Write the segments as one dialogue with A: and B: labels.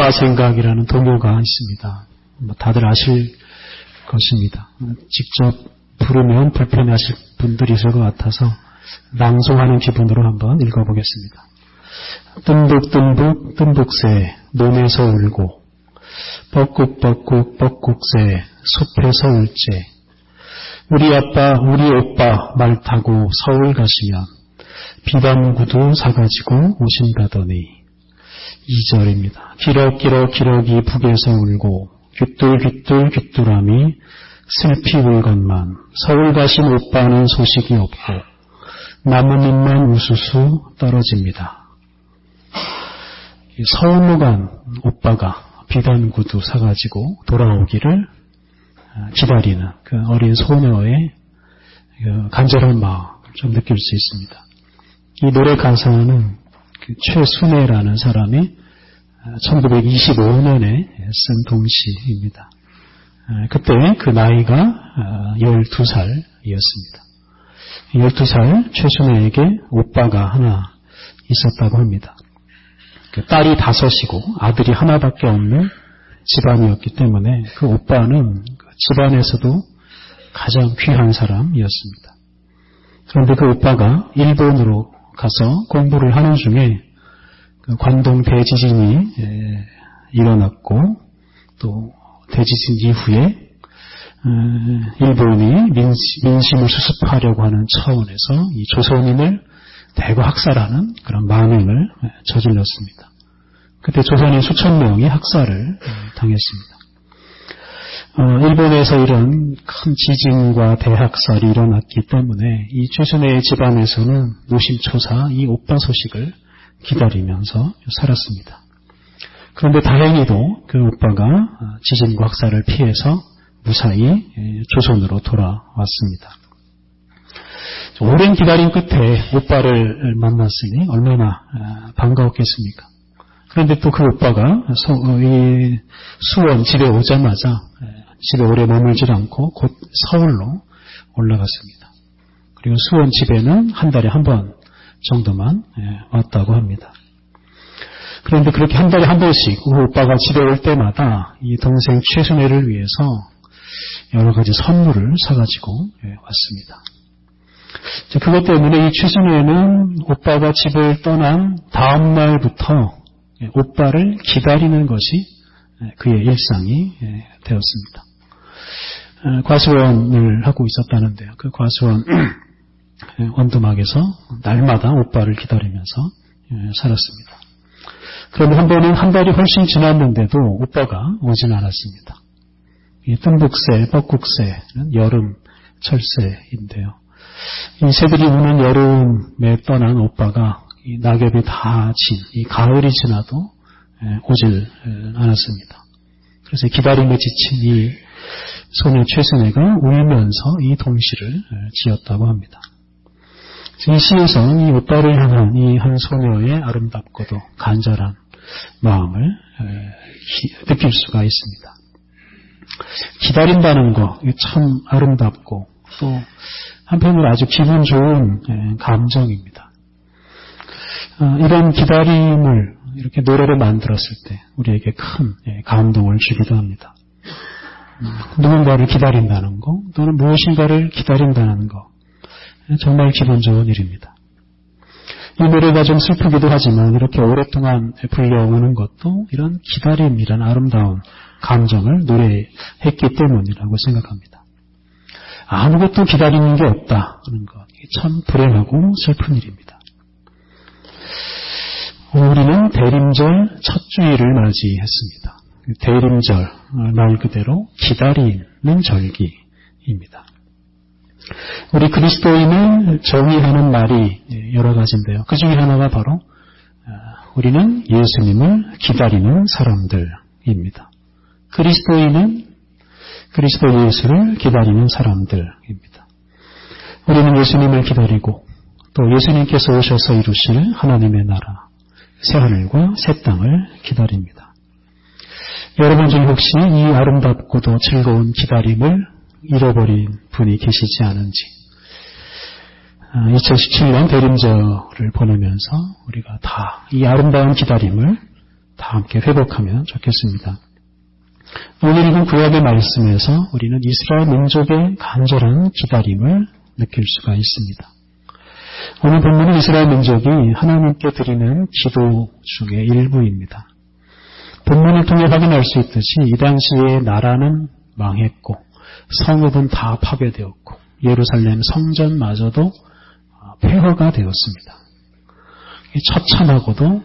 A: 오빠 생각이라는 동요가 있습니다. 다들 아실 것입니다. 직접 부르면 불편해하실 분들이 있을 것 같아서 낭송하는 기분으로 한번 읽어보겠습니다. 뜸북뜸북 뜸북새 논에서 울고 뻐꾹뻐꾹 뻐꾹새 숲에서 울재 우리 아빠 우리 오빠 말 타고 서울 가시면 비단구두 사가지고 오신다더니 2절입니다. 기럭기럭 북에서 울고 귀뚤귀뚤 귀뚜라미 슬피 울건만 서울 가신 오빠는 소식이 없고 나뭇잎만 우수수 떨어집니다. 서울로 간 오빠가 비단구두 사가지고 돌아오기를 기다리는 그 어린 소녀의 간절한 마음을 좀 느낄 수 있습니다. 이 노래 가사는 그 최순애라는 사람이 1925년에 쓴 동시입니다. 그때 그 나이가 12살이었습니다. 12살 최순애에게 오빠가 하나 있었다고 합니다. 딸이 5이고 아들이 하나밖에 없는 집안이었기 때문에 그 오빠는 집안에서도 가장 귀한 사람이었습니다. 그런데 그 오빠가 일본으로 가서 공부를 하는 중에 관동 대지진이 일어났고 또 대지진 이후에 일본이 민심을 수습하려고 하는 차원에서 이 조선인을 대거 학살하는 그런 만행을 저질렀습니다. 그때 조선인 수천 명이 학살을 당했습니다. 일본에서 이런 큰 지진과 대학살이 일어났기 때문에 이 최순애의 집안에서는 노심초사 이 오빠 소식을 기다리면서 살았습니다. 그런데 다행히도 그 오빠가 지진과 학살을 피해서 무사히 조선으로 돌아왔습니다. 오랜 기다림 끝에 오빠를 만났으니 얼마나 반가웠겠습니까? 그런데 또 그 오빠가 수원 집에 오자마자 집에 오래 머물지 않고 곧 서울로 올라갔습니다. 그리고 수원 집에는 한 달에 한 번 정도만 왔다고 합니다. 그런데 그렇게 한 달에 한 번씩 그 오빠가 집에 올 때마다 이 동생 최순애를 위해서 여러 가지 선물을 사가지고 왔습니다. 그것 때문에 이 최순애는 오빠가 집을 떠난 다음 날부터 오빠를 기다리는 것이 그의 일상이 되었습니다. 과수원을 하고 있었다는데요. 그 과수원 원두막에서 날마다 오빠를 기다리면서 살았습니다. 그런데 한 번은 한 달이 훨씬 지났는데도 오빠가 오진 않았습니다. 이 뜸북새, 뻐꾹새는 여름 철새인데요. 이 새들이 우는 여름에 떠난 오빠가 이 낙엽이 다 진, 이 가을이 지나도 오질 않았습니다. 그래서 기다림에 지친 이 소녀 최순애가 울면서 이 동시를 지었다고 합니다. 이 시에서 이 오빠를 향한 이 한 소녀의 아름답고도 간절한 마음을 느낄 수가 있습니다. 기다린다는 거 참 아름답고 또 한편으로 아주 기분 좋은 감정입니다. 이런 기다림을 이렇게 노래로 만들었을 때 우리에게 큰 감동을 주기도 합니다. 누군가를 기다린다는 거 또는 무엇인가를 기다린다는 거 정말 기분 좋은 일입니다. 이 노래가 좀 슬프기도 하지만 이렇게 오랫동안 불려오는 것도 이런 기다림이란 아름다운 감정을 노래했기 때문이라고 생각합니다. 아무것도 기다리는 게 없다는 것 참 불행하고 슬픈 일입니다. 우리는 대림절 첫 주일을 맞이했습니다. 대림절 말 그대로 기다리는 절기입니다. 우리 그리스도인을 정의하는 말이 여러 가지인데요. 그 중에 하나가 바로 우리는 예수님을 기다리는 사람들입니다. 그리스도인은 그리스도 예수를 기다리는 사람들입니다. 우리는 예수님을 기다리고 또 예수님께서 오셔서 이루실 하나님의 나라, 새하늘과 새 땅을 기다립니다. 여러분 중 혹시 이 아름답고도 즐거운 기다림을 잃어버린 분이 계시지 않은지 2017년 대림절을 보내면서 우리가 다 이 아름다운 기다림을 다 함께 회복하면 좋겠습니다. 오늘 읽은 구약의 말씀에서 우리는 이스라엘 민족의 간절한 기다림을 느낄 수가 있습니다. 오늘 본문은 이스라엘 민족이 하나님께 드리는 기도 중의 일부입니다. 본문을 통해 확인할 수 있듯이 이 당시에 나라는 망했고 성읍은 다 파괴되었고 예루살렘 성전마저도 폐허가 되었습니다. 처참하고도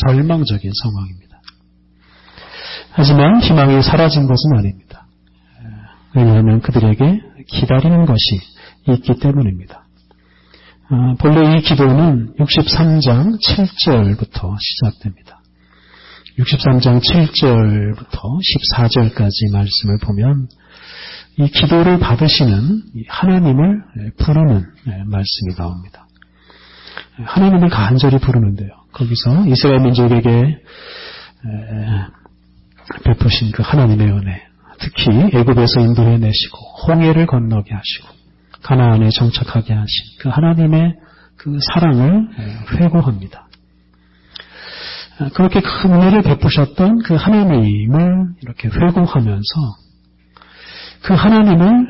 A: 절망적인 상황입니다. 하지만 희망이 사라진 것은 아닙니다. 왜냐하면 그들에게 기다리는 것이 있기 때문입니다. 본래 이 기도는 63장 7절부터 시작됩니다. 63장 7절부터 14절까지 말씀을 보면 이 기도를 받으시는 하나님을 부르는 말씀이 나옵니다. 하나님을 간절히 부르는데요. 거기서 이스라엘 민족에게 베푸신 그 하나님의 은혜, 특히 애굽에서 인도해내시고 홍해를 건너게 하시고 가나안에 정착하게 하신 그 하나님의 그 사랑을 회고합니다. 그렇게 큰 은혜를 베푸셨던 그 하나님을 이렇게 회고하면서 그 하나님을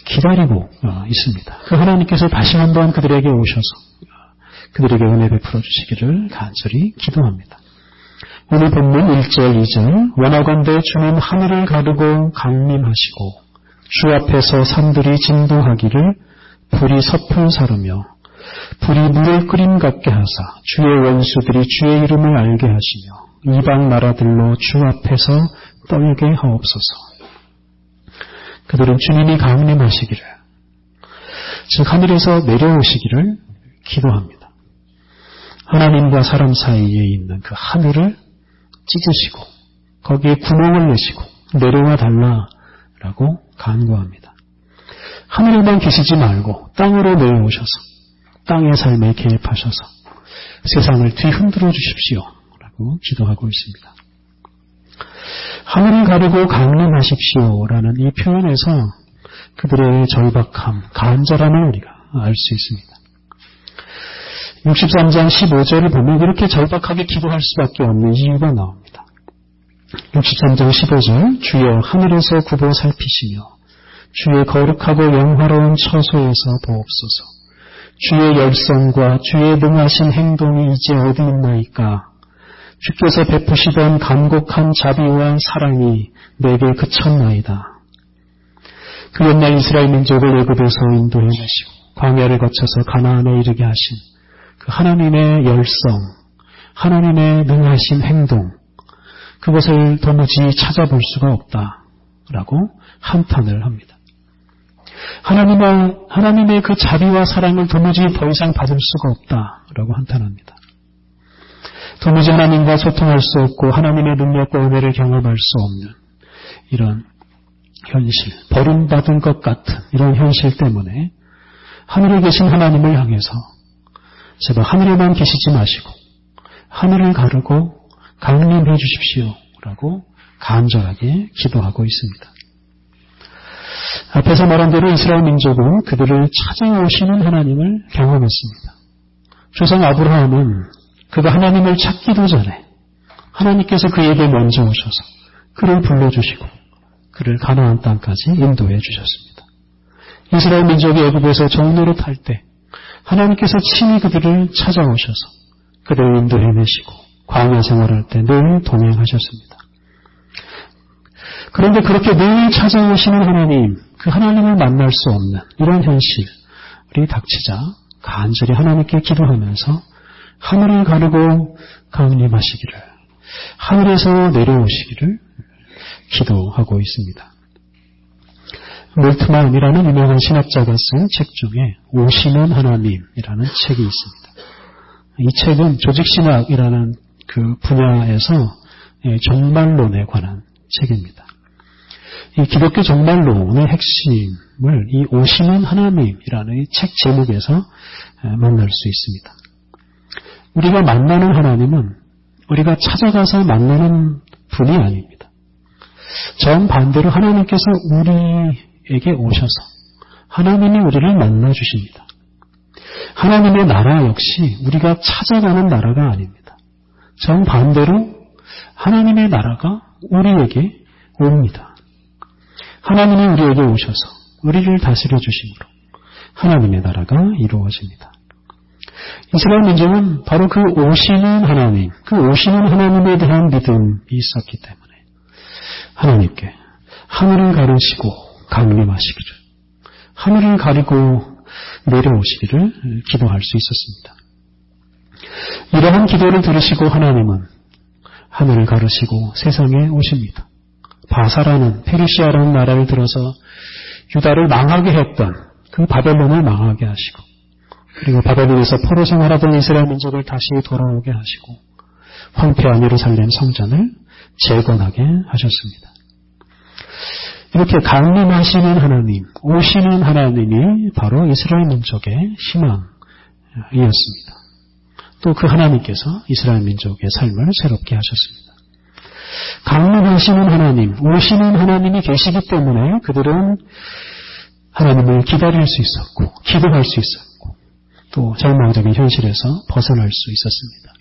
A: 기다리고 있습니다. 그 하나님께서 다시 한번 그들에게 오셔서 그들에게 은혜 베풀어 주시기를 간절히 기도합니다. 오늘 본문 1절, 2절 원하건대 주님 하늘을 가르고 강림하시고 주 앞에서 산들이 진동하기를 불이 섭을 사르며 불이 물을 끓임 같게 하사 주의 원수들이 주의 이름을 알게 하시며 이방 나라들로 주 앞에서 떨게 하옵소서. 그들은 주님이 강림하시기를, 즉 하늘에서 내려오시기를 기도합니다. 하나님과 사람 사이에 있는 그 하늘을 찢으시고 거기에 구멍을 내시고 내려와 달라라고 간구합니다. 하늘에만 계시지 말고 땅으로 내려오셔서 땅의 삶에 개입하셔서 세상을 뒤흔들어 주십시오 라고 기도하고 있습니다. 하늘을 가르고 강림하십시오라는 이 표현에서 그들의 절박함, 간절함을 우리가 알 수 있습니다. 63장 15절을 보면 이렇게 절박하게 기도할 수밖에 없는 이유가 나옵니다. 63장 15절 주여 하늘에서 굽어 살피시며 주의 거룩하고 영화로운 처소에서 보옵소서. 주의 열성과 주의 능하신 행동이 이제 어디 있나이까. 주께서 베푸시던 간곡한 자비와 사랑이 내게 그쳤나이다. 그 옛날 이스라엘 민족을 애굽에서 인도해내시고 광야를 거쳐서 가나안에 이르게 하신 그 하나님의 열성, 하나님의 능하신 행동, 그것을 도무지 찾아볼 수가 없다라고 한탄을 합니다. 하나님의 그 자비와 사랑을 도무지 더 이상 받을 수가 없다라고 한탄합니다. 도무지 하나님과 소통할 수 없고 하나님의 능력과 은혜를 경험할 수 없는 이런 현실, 버림받은 것 같은 이런 현실 때문에 하늘에 계신 하나님을 향해서 제발 하늘에만 계시지 마시고 하늘을 가르고 강림해 주십시오 라고 간절하게 기도하고 있습니다. 앞에서 말한 대로 이스라엘 민족은 그들을 찾아오시는 하나님을 경험했습니다. 조상 아브라함은 그가 하나님을 찾기도 전에 하나님께서 그에게 먼저 오셔서 그를 불러주시고 그를 가나안 땅까지 인도해 주셨습니다. 이스라엘 민족이 애굽에서 종노릇할 때 하나님께서 친히 그들을 찾아오셔서 그들을 인도해내시고 광야 생활할 때 늘 동행하셨습니다. 그런데 그렇게 늘 찾아오시는 하나님, 그 하나님을 만날 수 없는 이런 현실이 닥치자 간절히 하나님께 기도하면서 하늘을 가르고 강림하시기를, 하늘에서 내려오시기를 기도하고 있습니다. 몰트만이라는 유명한 신학자가 쓴 책 중에 오시는 하나님이라는 책이 있습니다. 이 책은 조직신학이라는 그 분야에서 종말론에 관한 책입니다. 이 기독교 종말론의 핵심을 이 오시는 하나님이라는 이 책 제목에서 만날 수 있습니다. 우리가 만나는 하나님은 우리가 찾아가서 만나는 분이 아닙니다. 정반대로 하나님께서 우리에게 오셔서 하나님이 우리를 만나주십니다. 하나님의 나라 역시 우리가 찾아가는 나라가 아닙니다. 정반대로 하나님의 나라가 우리에게 옵니다. 하나님이 우리에게 오셔서 우리를 다스려 주심으로 하나님의 나라가 이루어집니다. 이스라엘 민족은 바로 그 오시는 하나님, 그 오시는 하나님에 대한 믿음이 있었기 때문에 하나님께 하늘을 가르시고 강림하시기를, 하늘을 가리고 내려오시기를 기도할 수 있었습니다. 이러한 기도를 들으시고 하나님은 하늘을 가르시고 세상에 오십니다. 바사라는 페르시아라는 나라를 들어서 유다를 망하게 했던 그 바벨론을 망하게 하시고, 그리고 바벨론에서 포로 생활하던 이스라엘 민족을 다시 돌아오게 하시고 황폐한 예루살렘 성전을 재건하게 하셨습니다. 이렇게 강림하시는 하나님, 오시는 하나님이 바로 이스라엘 민족의 희망이었습니다. 또 그 하나님께서 이스라엘 민족의 삶을 새롭게 하셨습니다. 강림하시는 하나님, 오시는 하나님이 계시기 때문에 그들은 하나님을 기다릴 수 있었고 기도할 수 있었고 또 절망적인 현실에서 벗어날 수 있었습니다.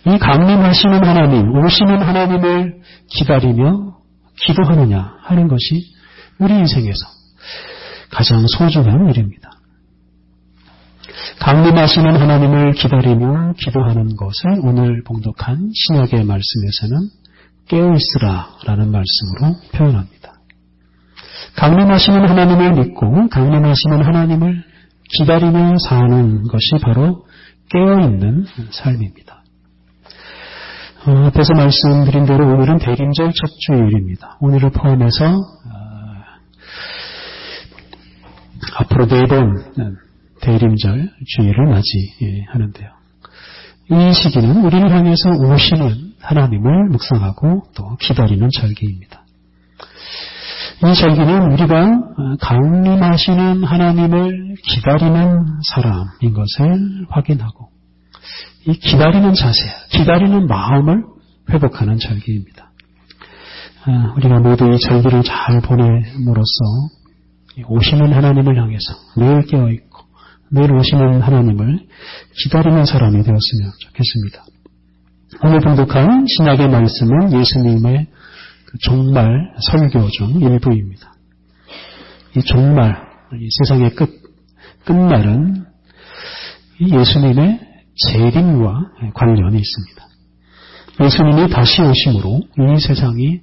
A: 이 강림하시는 하나님, 오시는 하나님을 기다리며 기도하느냐 하는 것이 우리 인생에서 가장 소중한 일입니다. 강림하시는 하나님을 기다리며 기도하는 것을 오늘 봉독한 신약의 말씀에서는 깨어있으라라는 말씀으로 표현합니다. 강림하시는 하나님을 믿고 강림하시는 하나님을 기다리며 사는 것이 바로 깨어있는 삶입니다. 앞에서 말씀드린 대로 오늘은 대림절 첫 주일입니다. 오늘을 포함해서 앞으로 4번 대림절 주일을 맞이하는데요. 이 시기는 우리를 향해서 오시는 하나님을 묵상하고 또 기다리는 절기입니다. 이 절기는 우리가 강림하시는 하나님을 기다리는 사람인 것을 확인하고 이 기다리는 자세, 기다리는 마음을 회복하는 절기입니다. 우리가 모두 이 절기를 잘 보냄으로써 오시는 하나님을 향해서 늘 깨어있고 늘 오시는 하나님을 기다리는 사람이 되었으면 좋겠습니다. 오늘 봉독한 신약의 말씀은 예수님의 종말 설교 중 일부입니다. 이 종말, 이 세상의 끝날은 이 예수님의 재림과 관련이 있습니다. 예수님이 다시 오심으로 이 세상이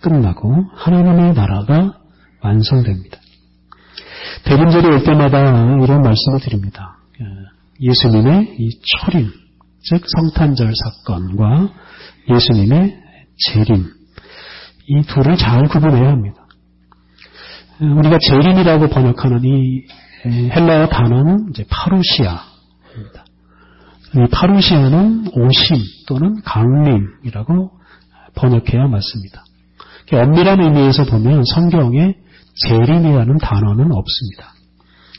A: 끝나고 하나님의 나라가 완성됩니다. 대림절이 올 때마다 이런 말씀을 드립니다. 예수님의 이 초림, 즉 성탄절 사건과 예수님의 재림, 이 둘을 잘 구분해야 합니다. 우리가 재림이라고 번역하는 이 헬라어 단어는 이제 파루시아입니다. 이 파루시아는 오심 또는 강림이라고 번역해야 맞습니다. 엄밀한 의미에서 보면 성경에 재림이라는 단어는 없습니다.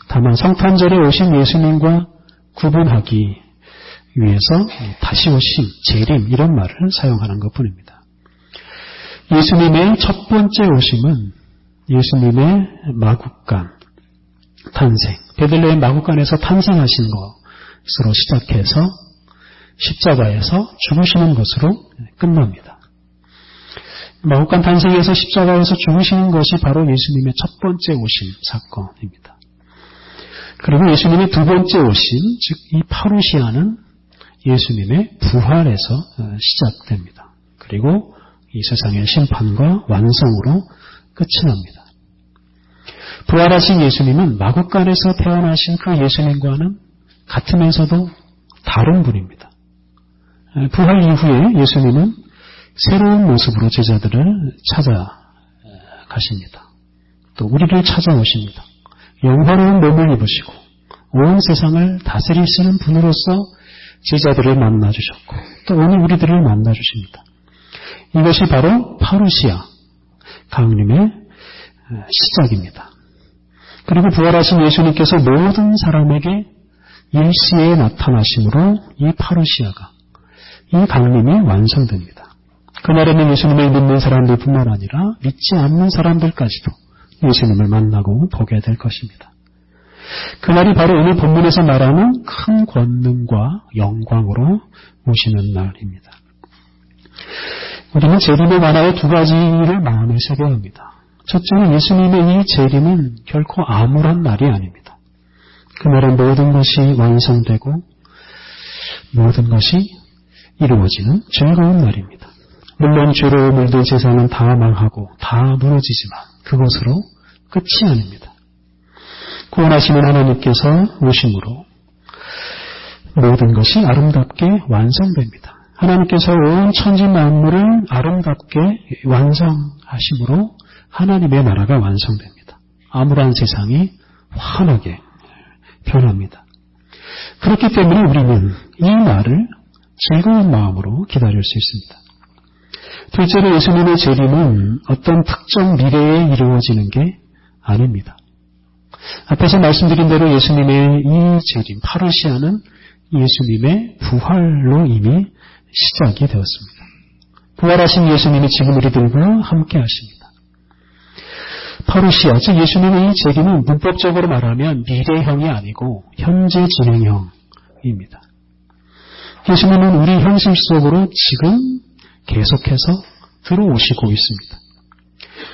A: 다만 성탄절에 오신 예수님과 구분하기 위해서 다시 오심, 재림 이런 말을 사용하는 것뿐입니다. 예수님의 첫 번째 오심은 예수님의 마국간 탄생, 베들레헴 마국간에서 탄생하신 것으로 시작해서 십자가에서 죽으시는 것으로 끝납니다. 마국간 탄생에서 십자가에서 죽으시는 것이 바로 예수님의 첫 번째 오심 사건입니다. 그리고 예수님의 두 번째 오심, 즉 이 파루시아는 예수님의 부활에서 시작됩니다. 그리고 이 세상의 심판과 완성으로 끝이 납니다. 부활하신 예수님은 마국간에서 태어나신 그 예수님과는 같으면서도 다른 분입니다. 부활 이후에 예수님은 새로운 모습으로 제자들을 찾아가십니다. 또 우리를 찾아오십니다. 영화로운 몸을 입으시고 온 세상을 다스리시는 분으로서 제자들을 만나주셨고 또 오늘 우리들을 만나주십니다. 이것이 바로 파루시아, 강림의 시작입니다. 그리고 부활하신 예수님께서 모든 사람에게 일시에 나타나심으로 이 파루시아가, 이 강림이 완성됩니다. 그날에는 예수님을 믿는 사람들뿐만 아니라 믿지 않는 사람들까지도 예수님을 만나고 보게 될 것입니다. 그날이 바로 오늘 본문에서 말하는 큰 권능과 영광으로 오시는 날입니다. 우리는 재림의 완화의 두 가지를 마음에 새겨야 합니다. 첫째는 예수님의 이 재림은 결코 암울한 날이 아닙니다. 그날은 모든 것이 완성되고 모든 것이 이루어지는 즐거운 날입니다. 물론 죄로 물든 세상은 다 망하고 다 무너지지만 그것으로 끝이 아닙니다. 구원하시는 하나님께서 오심으로 모든 것이 아름답게 완성됩니다. 하나님께서 온 천지 만물을 아름답게 완성하심으로 하나님의 나라가 완성됩니다. 암울한 세상이 환하게 변합니다. 그렇기 때문에 우리는 이 날을 즐거운 마음으로 기다릴 수 있습니다. 둘째로 예수님의 재림은 어떤 특정 미래에 이루어지는 게 아닙니다. 앞에서 말씀드린 대로 예수님의 이 재림, 파루시아는 예수님의 부활로 이미 시작이 되었습니다. 부활하신 예수님이 지금 우리들과 함께 하십니다. 파루시아, 즉 예수님의 이 재림은 문법적으로 말하면 미래형이 아니고 현재 진행형입니다. 예수님은 우리 현실 속으로 지금 계속해서 들어오시고 있습니다.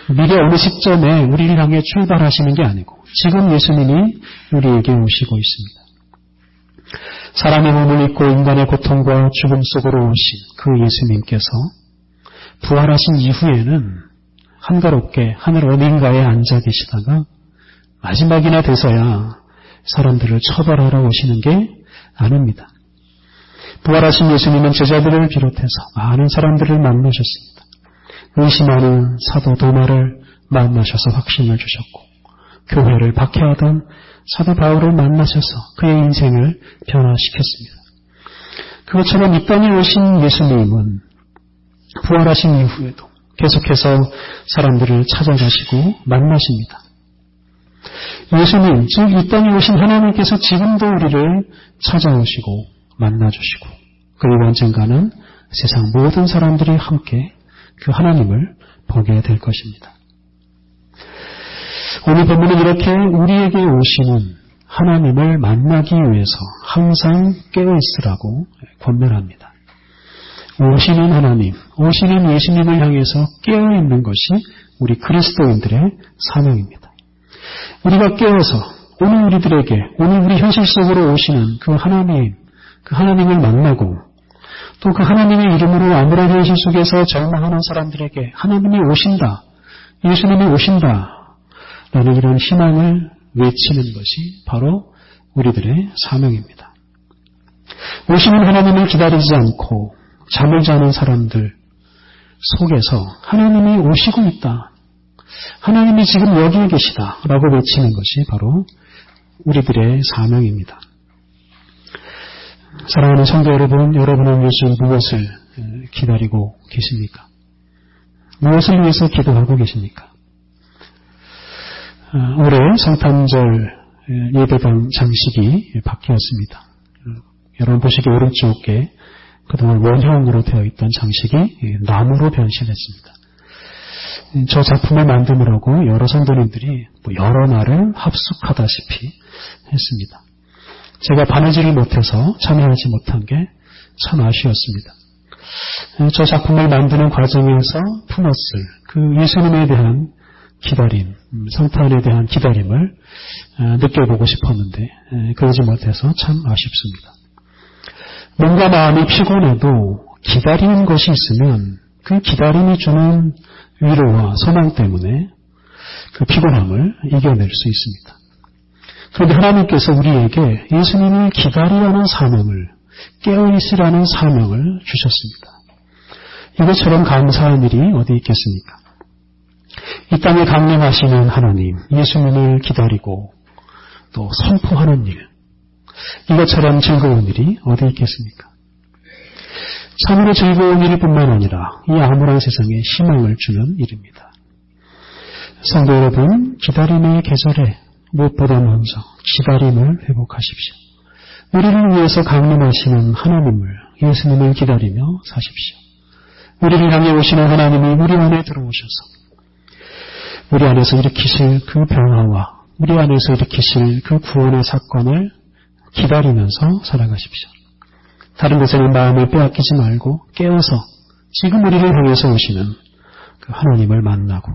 A: 미래 어느 시점에 우리를 향해 출발하시는 게 아니고 지금 예수님이 우리에게 오시고 있습니다. 사람의 몸을 입고 인간의 고통과 죽음 속으로 오신 그 예수님께서 부활하신 이후에는 한가롭게 하늘 어딘가에 앉아 계시다가 마지막이나 돼서야 사람들을 처벌하러 오시는 게 아닙니다. 부활하신 예수님은 제자들을 비롯해서 많은 사람들을 만나셨습니다. 의심하는 사도 도마를 만나셔서 확신을 주셨고 교회를 박해하던 사도 바울을 만나셔서 그의 인생을 변화시켰습니다. 그것처럼 이 땅에 오신 예수님은 부활하신 이후에도 계속해서 사람들을 찾아가시고 만나십니다. 예수님, 즉 이 땅에 오신 하나님께서 지금도 우리를 찾아오시고 만나주시고 그리고 언젠가는 세상 모든 사람들이 함께 그 하나님을 보게 될 것입니다. 오늘 본문은 이렇게 우리에게 오시는 하나님을 만나기 위해서 항상 깨어있으라고 권면합니다. 오시는 하나님, 오시는 예수님을 향해서 깨어있는 것이 우리 그리스도인들의 사명입니다. 우리가 깨어서 오늘 우리들에게, 오늘 우리 현실 속으로 오시는 그 하나님을 만나고 또 그 하나님의 이름으로 암울한 현실 속에서 절망하는 사람들에게 하나님이 오신다, 예수님이 오신다 라는 이런 희망을 외치는 것이 바로 우리들의 사명입니다. 오시는 하나님을 기다리지 않고 잠을 자는 사람들 속에서 하나님이 오시고 있다, 하나님이 지금 여기에 계시다 라고 외치는 것이 바로 우리들의 사명입니다. 사랑하는 성도 여러분, 여러분은 요즘 무엇을 기다리고 계십니까? 무엇을 위해서 기도하고 계십니까? 올해 성탄절 예배당 장식이 바뀌었습니다. 여러분 보시기 오른쪽에 그동안 원형으로 되어 있던 장식이 나무로 변신했습니다. 저 작품을 만드느라고 여러 성도님들이 여러 날을 합숙하다시피 했습니다. 제가 바느질을 못해서 참여하지 못한 게 참 아쉬웠습니다. 저 작품을 만드는 과정에서 품었을 그 예수님에 대한 기다림, 성탄에 대한 기다림을 느껴보고 싶었는데 그러지 못해서 참 아쉽습니다. 뭔가 마음이 피곤해도 기다리는 것이 있으면 그 기다림이 주는 위로와 소망 때문에 그 피곤함을 이겨낼 수 있습니다. 그런데 하나님께서 우리에게 예수님을 기다리라는 사명을, 깨어있으라는 사명을 주셨습니다. 이것처럼 감사한 일이 어디 있겠습니까? 이 땅에 강림하시는 하나님, 예수님을 기다리고 또 선포하는 일, 이것처럼 즐거운 일이 어디 있겠습니까? 참으로 즐거운 일뿐만 아니라 이 암울한 세상에 희망을 주는 일입니다. 성도 여러분, 기다림의 계절에 무엇보다 먼저 기다림을 회복하십시오. 우리를 위해서 강림하시는 하나님을, 예수님을 기다리며 사십시오. 우리를 향해 오시는 하나님이 우리 안에 들어오셔서 우리 안에서 일으키실 그 변화와 우리 안에서 일으키실 그 구원의 사건을 기다리면서 살아가십시오. 다른 데서는 마음을 빼앗기지 말고 깨어서 지금 우리를 향해서 오시는 그 하나님을 만나고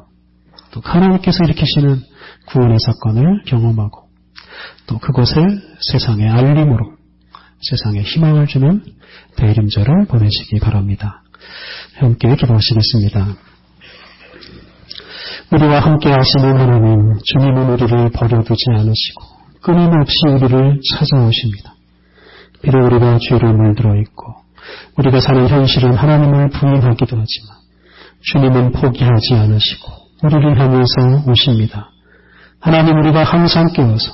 A: 또 하나님께서 일으키시는 구원의 사건을 경험하고 또 그것을 세상의 알림으로 세상에 희망을 주는 대림절을 보내시기 바랍니다. 함께 기도하시겠습니다. 우리와 함께 하시는 하나님, 주님은 우리를 버려두지 않으시고 끊임없이 우리를 찾아오십니다. 비록 우리가 죄를 물들어 있고 우리가 사는 현실은 하나님을 부인하기도 하지만 주님은 포기하지 않으시고 우리를 향해서 오십니다. 하나님, 우리가 항상 깨어서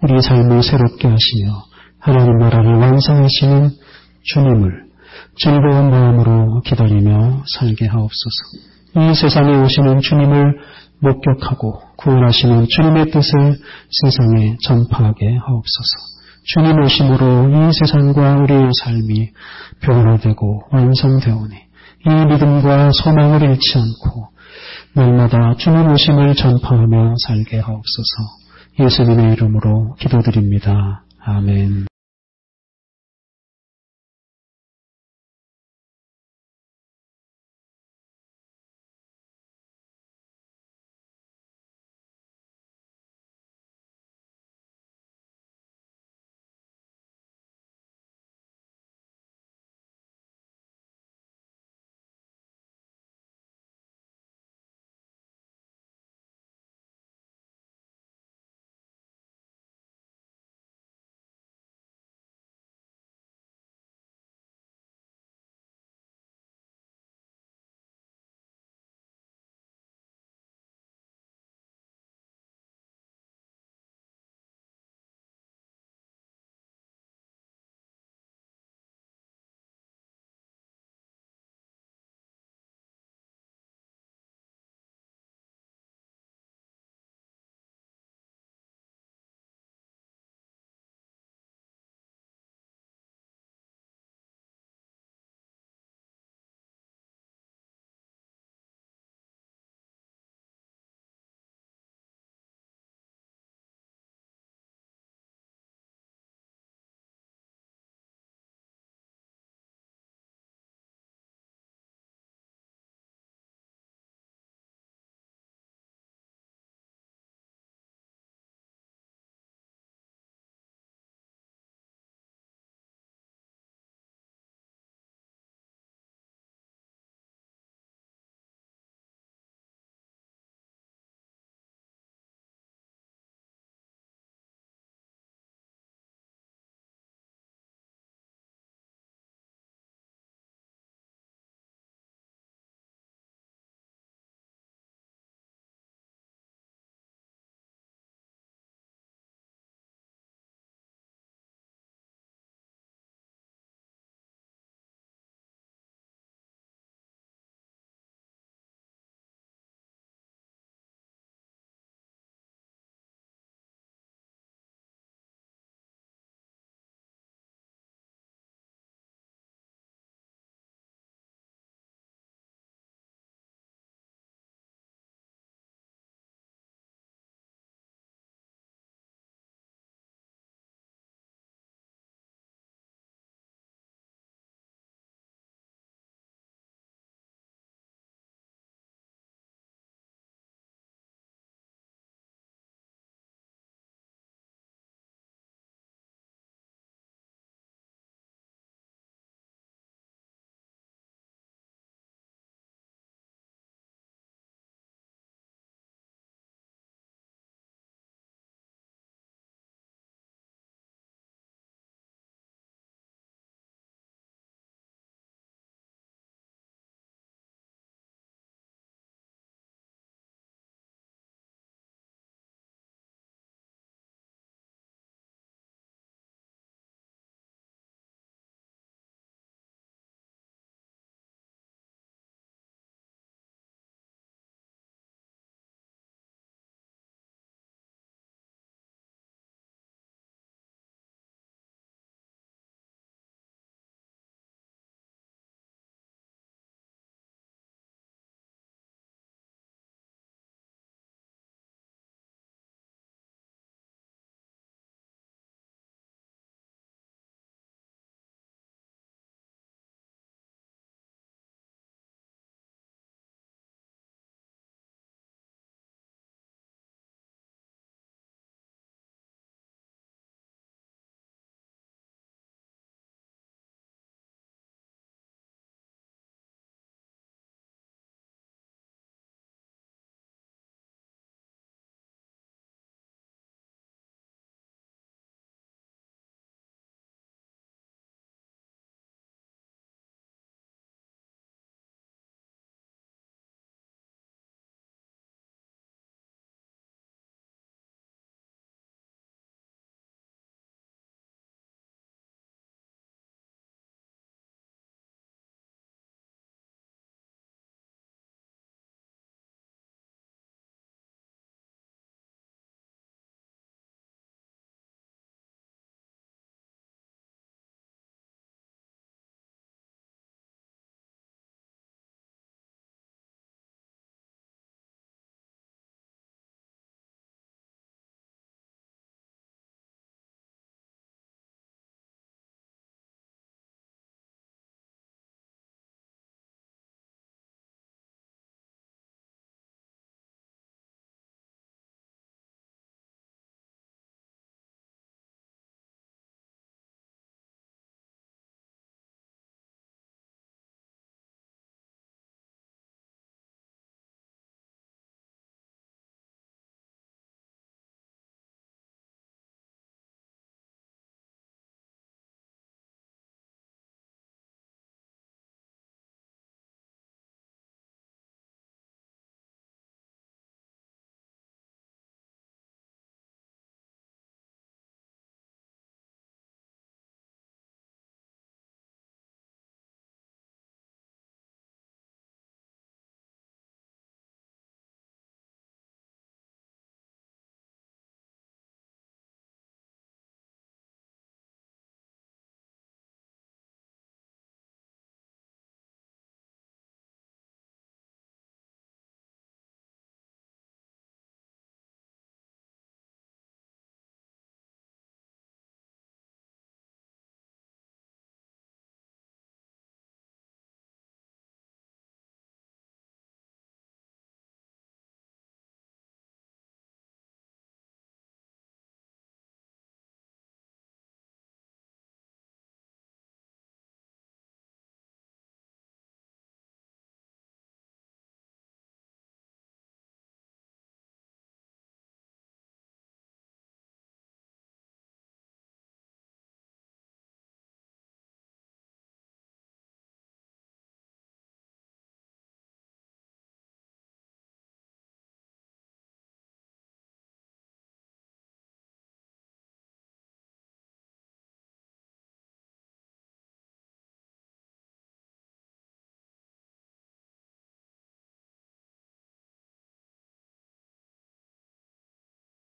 A: 우리의 삶을 새롭게 하시며 하나님 나라를 완성하시는 주님을 즐거운 마음으로 기다리며 살게 하옵소서. 이 세상에 오시는 주님을 목격하고 구원하시는 주님의 뜻을 세상에 전파하게 하옵소서. 주님 오심으로 이 세상과 우리의 삶이 변화되고 완성되오니 이 믿음과 소망을 잃지 않고 날마다 주님 오심을 전파하며 살게 하옵소서. 예수님의 이름으로 기도드립니다. 아멘.